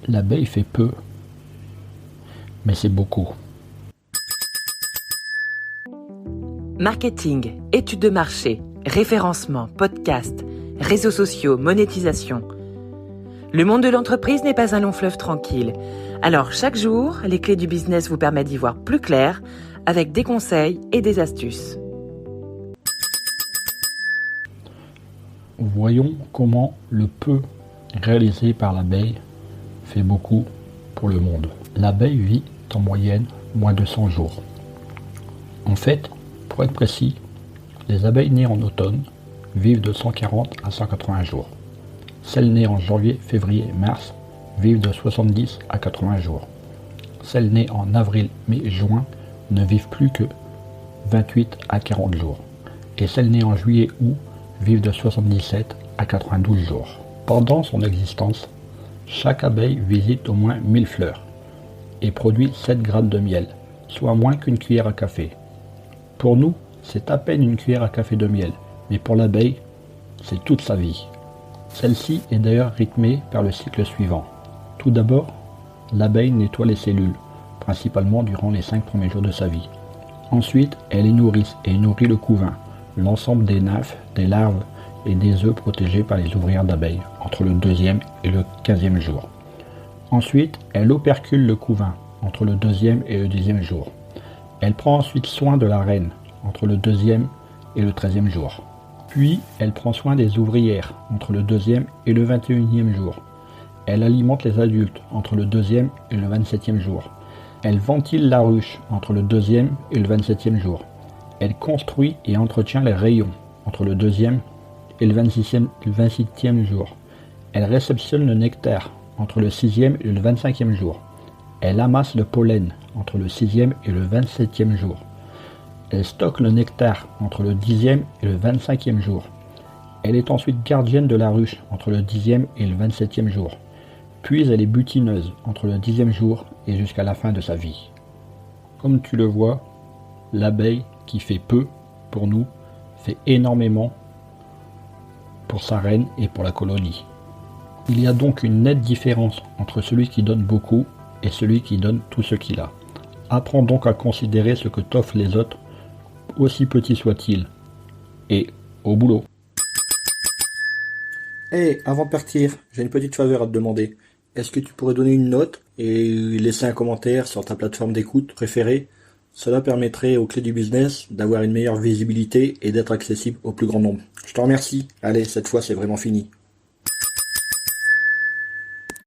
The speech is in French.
L'abeille fait peu, mais c'est beaucoup. Marketing, études de marché, référencement, podcast, réseaux sociaux, monétisation. Le monde de l'entreprise n'est pas un long fleuve tranquille. Alors chaque jour, les clés du business vous permettent d'y voir plus clair avec des conseils et des astuces. Voyons comment le peu réalisé par l'abeille fait beaucoup pour le monde. L'abeille vit en moyenne moins de 100 jours. En fait, pour être précis, les abeilles nées en automne vivent de 140 à 180 jours. Celles nées en janvier, février et mars vivent de 70 à 80 jours. Celles nées en avril, mai et juin ne vivent plus que 28 à 40 jours. Et celles nées en juillet, août vivent de 77 à 92 jours. Pendant son existence, chaque abeille visite au moins 1000 fleurs et produit 7 grammes de miel, soit moins qu'une cuillère à café. Pour nous, c'est à peine une cuillère à café de miel, mais pour l'abeille, c'est toute sa vie. Celle-ci est d'ailleurs rythmée par le cycle suivant. Tout d'abord, l'abeille nettoie les cellules, principalement durant les 5 premiers jours de sa vie. Ensuite, elle les nourrit et nourrit le couvain, l'ensemble des nymphes, des larves et des œufs protégés par les ouvrières d'abeilles, entre le 2e et le 15e jour. Ensuite, elle opercule le couvain, entre le 2e et le 10e jour. Elle prend ensuite soin de la reine, entre le 2e et le 13e jour. Puis, elle prend soin des ouvrières, entre le 2e et le 21e jour. Elle alimente les adultes, entre le 2e et le 27e jour. Elle ventile la ruche, entre le 2e et le 27e jour. Elle construit et entretient les rayons, entre le 2e et le 26e jour. Elle réceptionne le nectar, entre le 6e et le 25e jour. Elle amasse le pollen, entre le 6e et le 27e jour. Elle stocke le nectar, entre le 10e et le 25e jour. Elle est ensuite gardienne de la ruche, entre le 10e et le 27e jour. Puis elle est butineuse, entre le 10e jour et jusqu'à la fin de sa vie. Comme tu le vois, l'abeille, qui fait peu pour nous, fait énormément pour sa reine et pour la colonie. Il y a donc une nette différence entre celui qui donne beaucoup et celui qui donne tout ce qu'il a. Apprends donc à considérer ce que t'offrent les autres, aussi petits soient-ils. Et au boulot. Hey, avant de partir, j'ai une petite faveur à te demander. Est-ce que tu pourrais donner une note et laisser un commentaire sur ta plateforme d'écoute préférée? Cela permettrait aux clés du business d'avoir une meilleure visibilité et d'être accessible au plus grand nombre. Je te remercie. Allez, cette fois c'est vraiment fini.